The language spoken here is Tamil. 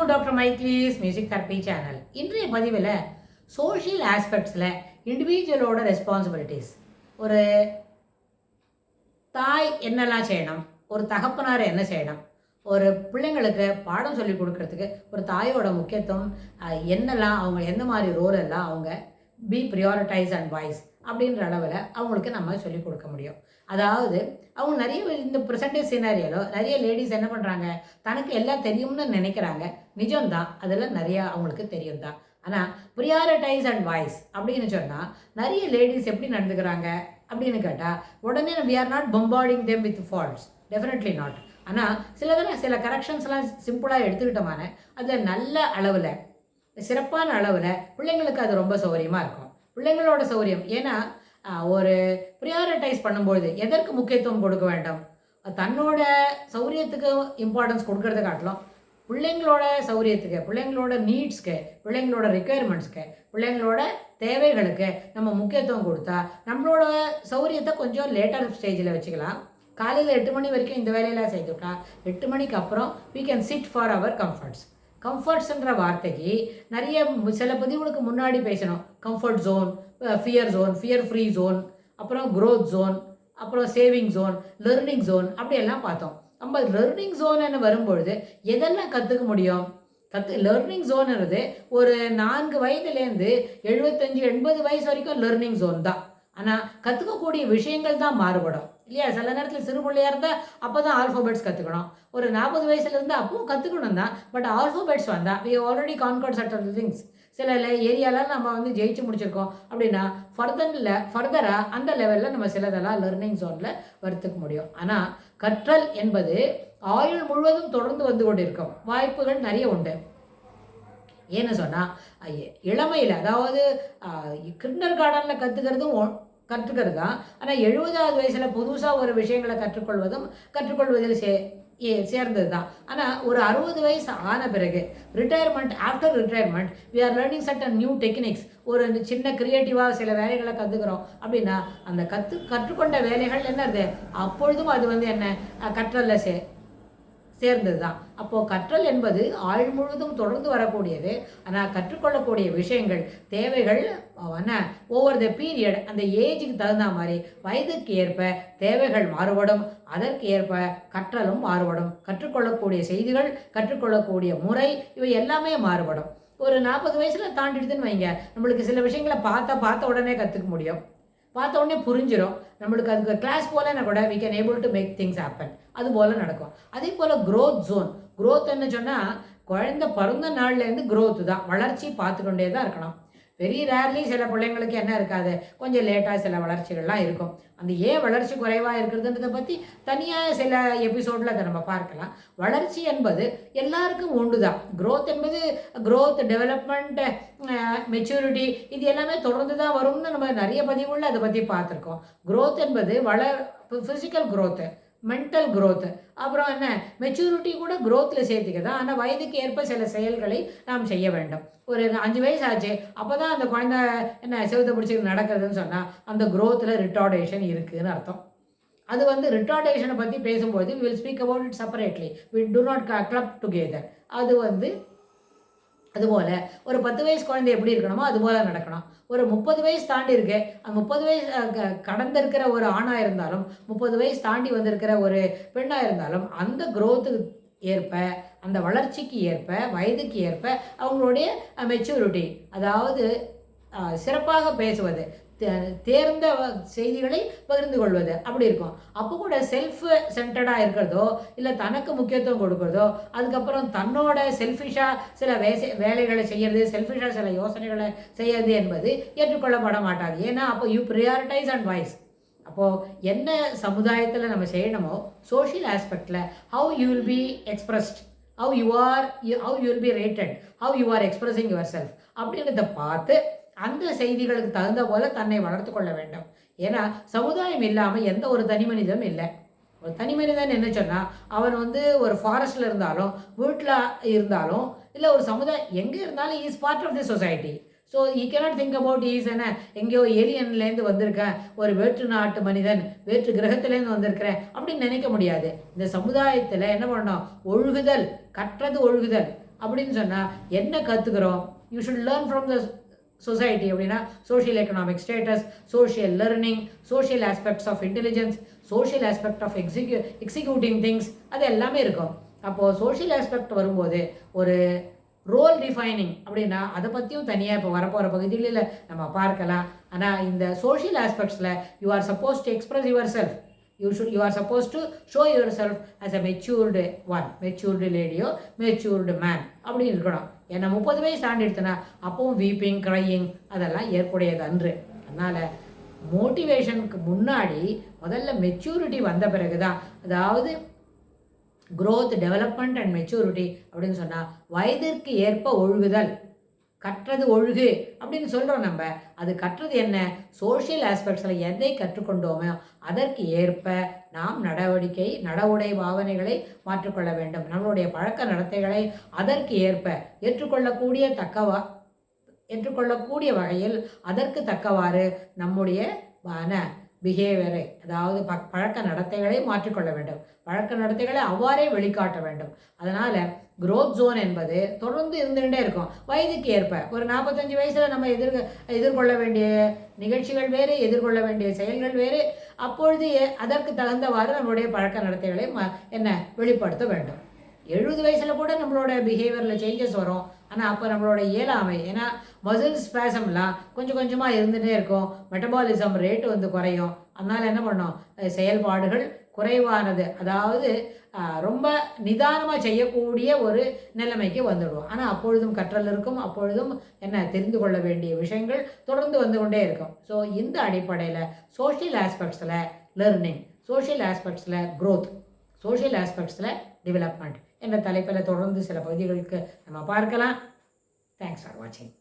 டாக்டர் மைக்லீஸ் மியூசிக் தெரப்பி சேனல். இன்றைய பதிவில் சோஷியல் ஆஸ்பெக்ட்ஸில் இண்டிவிஜுவலோட ரெஸ்பான்சிபிலிட்டிஸ், ஒரு தாய் என்னெல்லாம் செய்யணும், ஒரு தகப்பனார் என்ன செய்யணும், ஒரு பிள்ளைங்களுக்கு பாடம் சொல்லி கொடுக்கறதுக்கு ஒரு தாயோட முக்கியத்துவம் என்னெல்லாம், அவங்க எந்த மாதிரி ரோல் எல்லாம் அவங்க ப்ரியாரிட்டைஸ் அண்ட் வைஸ் அப்படின்ற அளவில் அவங்களுக்கு நம்ம சொல்லிக் கொடுக்க முடியும். அதாவது அவங்க நிறைய இந்த ப்ரெசன்டேஜ் சினாரியோவில் நிறைய லேடிஸ் என்ன பண்ணுறாங்க, தனக்கு எல்லாம் தெரியும்னு நினைக்கிறாங்க. நிஜம்தான், அதெல்லாம் நிறையா அவங்களுக்கு தெரியும் தான். ஆனால் ப்ரியாரிட்டைஸ் அண்ட் வாய்ஸ் அப்படின்னு சொன்னால் நிறைய லேடிஸ் எப்படி நடந்துக்கிறாங்க அப்படின்னு கேட்டால், உடனே we are not bombarding them with faults, definitely not. ஆனால் சில கரெக்ஷன்ஸ்லாம் சிம்பிளாக எடுத்துக்கிட்டோமான அதில் நல்ல அளவில், சிறப்பான அளவில் பிள்ளைங்களுக்கு அது ரொம்ப சௌகரியமாக இருக்கும். பிள்ளைங்களோட சௌகரியம், ஏன்னா ஒரு ப்ரியாரிட்டைஸ் பண்ணும்பொழுது எதற்கு முக்கியத்துவம் கொடுக்க வேண்டும், தன்னோட சௌகரியத்துக்கு இம்பார்ட்டன்ஸ் கொடுக்கறத காட்டிலும் பிள்ளைங்களோட சௌகரியத்துக்கு, பிள்ளைங்களோட நீட்ஸ்க்கு, பிள்ளைங்களோட ரிக்குயர்மெண்ட்ஸ்க்கு, பிள்ளைங்களோட தேவைகளுக்கு நம்ம முக்கியத்துவம் கொடுத்தா நம்மளோட சௌகரியத்தை கொஞ்சம் லேட்டர் ஸ்டேஜில் வச்சுக்கலாம். காலையில் 8 மணி வரைக்கும் இந்த வேலையெல்லாம் செய்துவிட்டா 8 மணிக்கு அப்புறம் we can sit for our comforts. கம்ஃபர்ட்ஸ்ன்ற வார்த்தைக்கு நிறைய சில பதிவுகளுக்கு முன்னாடி பேசணும். Comfort zone, fear zone, fear free zone, அப்புறம் க்ரோத் ஜோன், அப்புறம் சேவிங் ஜோன், லெர்னிங் ஜோன், அப்படியெல்லாம் பார்த்தோம். நம்ம லெர்னிங் ஜோன்னு வரும்பொழுது எதெல்லாம் கற்றுக்க முடியும்? லெர்னிங் ஜோன்றது ஒரு 4 வயதுலேருந்து 75-80 வயசு வரைக்கும் லெர்னிங் ஜோன் தான். ஆனால் கற்றுக்கக்கூடிய விஷயங்கள் தான் மாறுபடும் இல்லையா? சில நேரத்தில் சிறு பிள்ளையாக இருந்தால் அப்போ தான் ஆல்ஃபபெட்ஸ் கற்றுக்கணும். ஒரு 40 வயசுலேருந்து அப்பவும் கற்றுக்கணும் தான். பட் ஆல்ஃபபெட்ஸ் வந்தால் we already conquered certain things. சில ஏரியாவில் நம்ம ஜெயிச்சு முடிச்சிருக்கோம் அப்படின்னா ஃபர்தராக அந்த லெவலில் நம்ம சிலதெல்லாம் லெர்னிங் ஜோனில் வர்த்துக்க முடியும். ஆனால் கற்றல் என்பது ஆயுள் முழுவதும் தொடர்ந்து வந்து கொண்டிருக்கும் வாய்ப்புகள் நிறைய உண்டு. ஏன்னு சொன்னால் இளமையில், அதாவது கிண்டர் கார்டனில் கற்றுக்கிறது தான். ஆனால் 70வது வயசில் புதுசாக ஒரு விஷயங்களை கற்றுக்கொள்வதில் சேர்ந்தது தான். ஆனால் ஒரு 60 வயசு ஆன பிறகு after retirement we are learning certain new techniques. ஒரு சின்ன க்ரியேட்டிவாக சில வேலைகளை கற்றுக்கிறோம் அப்படின்னா அந்த கற்றுக்கொண்ட வேலைகள் என்னது, அப்பொழுதும் அது என்ன கற்றலில் சேர்ந்தது தான். அப்போது கற்றல் என்பது ஆயுள் முழுவதும் தொடர்ந்து வரக்கூடியது. ஆனால் கற்றுக்கொள்ளக்கூடிய விஷயங்கள், தேவைகள் ஓவர் த பீரியட், அந்த ஏஜுக்கு தகுந்த மாதிரி வயதுக்கு ஏற்ப தேவைகள் மாறுபடும். அதற்கு ஏற்ப கற்றலும் மாறுபடும். கற்றுக்கொள்ளக்கூடிய செய்திகள், கற்றுக்கொள்ளக்கூடிய முறை, இவை எல்லாமே மாறுபடும். ஒரு 40 வயசில் தாண்டிடுதுன்னு வைங்க, நம்மளுக்கு சில விஷயங்களை பார்த்த உடனே கற்றுக்க முடியும், பார்த்த உடனே புரிஞ்சிடும். நம்மளுக்கு அதுக்கு கிளாஸ் போலன்னா கூட we can able to make things happen. அது போல் நடக்கும். அதே போல் க்ரோத் ஜோன். க்ரோத்ன்னு சொன்னால் குழந்தை பிறந்த நாள்லேருந்து க்ரோத்து தான், வளர்ச்சி பார்த்துக்கொண்டே தான் இருக்கணும். வெரி ரேர்லி சில பிள்ளைங்களுக்கு என்ன இருக்காது, கொஞ்சம் லேட்டாக சில வளர்ச்சிகள்லாம் இருக்கும். அந்த ஏன் வளர்ச்சி குறைவாக இருக்கிறதுன்றதை பற்றி தனியாக சில எபிசோடில் அதை நம்ம பார்க்கலாம். வளர்ச்சி என்பது எல்லாருக்கும் உண்டு தான். க்ரோத் என்பது க்ரோத், டெவலப்மெண்ட், மெச்சூரிட்டி, இது எல்லாமே தொடர்ந்து தான் வரும்னு நம்ம நிறைய பதிவுகளில் அதை பற்றி பார்த்துருக்கோம். க்ரோத் என்பது ஃபிசிக்கல் க்ரோத்து, மென்டல் க்ரோத்து, அப்புறம் மெச்சூரிட்டி கூட க்ரோத்தில் சேர்த்துக்குதான். ஆனால் வயதுக்கு ஏற்ப சில செயல்களை நாம் செய்ய வேண்டும். ஒரு 5 வயசு ஆச்சு, அப்போ தான் அந்த குழந்தை செவத்தை பிடிச்சிட்டு நடக்கிறதுன்னு சொன்னால் அந்த க்ரோத்தில் ரிட்டார்டேஷன் இருக்குதுன்னு அர்த்தம். அது ரிட்டார்டேஷனை பற்றி பேசும்போது will speak about it separately, we do not club together. அதுபோல் ஒரு 10 வயசு குழந்தை எப்படி இருக்கணுமோ அதுபோல் நடக்கணும். ஒரு 30 வயசு தாண்டி இருக்கு, அந்த 30 வயசு கடந்திருக்கிற ஒரு ஆணாக இருந்தாலும் 30 வயசு தாண்டி வந்திருக்கிற ஒரு பெண்ணாக இருந்தாலும் அந்த க்ரோத்துக்கு ஏற்ப, அந்த வளர்ச்சிக்கு ஏற்ப, வயதுக்கு ஏற்ப அவங்களுடைய மெச்சூரிட்டி, அதாவது சிறப்பாக பேசுவது, தேர்ந்த செய்திகளை பகிர்ந்து கொள்வது அப்படி இருக்கும். அப்போ கூட செல்ஃப் சென்டர்டாக இருக்கிறதோ, இல்லை தனக்கு முக்கியத்துவம் கொடுக்குறதோ, அதுக்கப்புறம் தன்னோட செல்ஃபிஷாக சில வேலைகளை செய்கிறது, செல்ஃபிஷாக சில யோசனைகளை செய்யறது என்பது ஏற்றுக்கொள்ளப்பட மாட்டாது. ஏன்னா அப்போ யூ ப்ரியாரிட்டைஸ் அண்ட் வாய்ஸ். அப்போது என்ன சமுதாயத்தில் நம்ம செய்யணுமோ சோஷியல் ஆஸ்பெக்டில் how you will be expressed, how you will be rated, how you are expressing yourself அப்படின்றத பார்த்து அந்த செய்திகளுக்கு தகுந்த போல தன்னை வளர்த்து கொள்ள வேண்டும். ஏன்னா சமுதாயம் இல்லாமல் எந்த ஒரு தனி மனிதனும் இல்லை. ஒரு தனி மனிதன் என்ன சொன்னால் அவன் ஒரு ஃபாரஸ்டில் இருந்தாலும், வீட்டில் இருந்தாலும், இல்லை ஒரு சமுதாயம் எங்கே இருந்தாலும் is part of the society. So we cannot think about எங்கேயோ ஏலியன்லேருந்து வந்திருக்கேன், ஒரு வேற்று நாட்டு மனிதன், வேற்று கிரகத்திலேருந்து வந்திருக்கிறேன் அப்படின்னு நினைக்க முடியாது. இந்த சமுதாயத்தில் என்ன பண்ணணும், ஒழுகுதல், கற்றது ஒழுகுதல், அப்படின்னு சொன்னால் என்ன கற்றுக்கிறோம்? You should learn from the society. அப்படின்னா social economic status, social learning, social aspects of intelligence, social aspect of executing things, அது எல்லாமே இருக்கும். அப்போது சோஷியல் ஆஸ்பெக்ட் வரும்போது ஒரு ரோல் டிஃபைனிங் அப்படின்னா அதை பற்றியும் தனியாக இப்போ வரப்போகிற பகுதிகளில் நம்ம பார்க்கலாம். ஆனால் இந்த சோஷியல் ஆஸ்பெக்ட்ஸில் you are supposed to express yourself. You are supposed to show yourself as a matured one, matured லேடியோ மெச்சூர்டு மேன் அப்படி இருக்கணும். ஏன்னா 30 வயசு தாண்டி எடுத்தனா அப்பவும் வீப்பிங் க்ரையிங் அதெல்லாம் ஏற்புடையது அன்று. அதனால் மோட்டிவேஷனுக்கு முன்னாடி முதல்ல மெச்சூரிட்டி வந்த பிறகு தான், அதாவது growth, development and maturity அப்படின்னு சொன்னால் வயதிற்கு ஏற்ப ஒழுகுதல். கற்றது ஒழுகு அப்படின்னு சொல்கிறோம் நம்ம. அது கற்றது என்ன? சோஷியல் ஆஸ்பெக்ட்ஸில் எதை கற்றுக்கொண்டோமோ அதற்கு ஏற்ப நாம் நடவுடை பாவனைகளை மாற்றிக்கொள்ள வேண்டும். நம்மளுடைய பழக்க நடத்தைகளை அதற்கு ஏற்ப ஏற்றுக்கொள்ளக்கூடிய வகையில் அதற்கு தக்கவாறு நம்முடைய பிஹேவியரை, அதாவது பழக்க நடத்தைகளை மாற்றிக்கொள்ள வேண்டும். பழக்க நடத்தைகளை அவ்வாறே வெளிக்காட்ட வேண்டும். அதனால் க்ரோத் ஜோன் என்பது தொடர்ந்து இருந்துகிட்டே இருக்கும். வயதுக்கு ஏற்ப ஒரு 45 வயசில் நம்ம எதிர்கொள்ள வேண்டிய நிகழ்ச்சிகள் வேறு, எதிர்கொள்ள வேண்டிய செயல்கள் வேறு. அப்பொழுது அதற்கு தகுந்தவாறு நம்மளுடைய பழக்க நடத்தைகளை வெளிப்படுத்த வேண்டும். 70 வயசில் கூட நம்மளோட பிஹேவியரில் சேஞ்சஸ் வரும். ஆனால் அப்போ நம்மளோட இயலாமை, ஏன்னா மசில் ஸ்பேசம்லாம் கொஞ்சம் கொஞ்சமாக இருந்துகிட்டே இருக்கும். மெட்டபாலிசம் ரேட்டு குறையும். அதனால் என்ன பண்ணோம்? செயல்பாடுகள் குறைவானது, அதாவது ரொம்ப நிதானமாக செய்யக்கூடிய ஒரு நிலைமைக்கு வந்துடுவோம். ஆனால் அப்பொழுதும் கற்றல் இருக்கும். அப்பொழுதும் தெரிந்து கொள்ள வேண்டிய விஷயங்கள் தொடர்ந்து வந்து கொண்டே இருக்கும். ஸோ இந்த அடிப்படையில் சோஷியல் ஆஸ்பெக்ட்ஸில் லேர்னிங், சோஷியல் ஆஸ்பெக்ட்ஸில் க்ரோத், சோஷியல் ஆஸ்பெக்ட்ஸில் டெவலப்மெண்ட் என்ற தலைப்பில் தொடர்ந்து சில பகுதிகளுக்கு நம்ம பார்க்கலாம். தேங்க்ஸ் ஃபார் வாட்சிங்.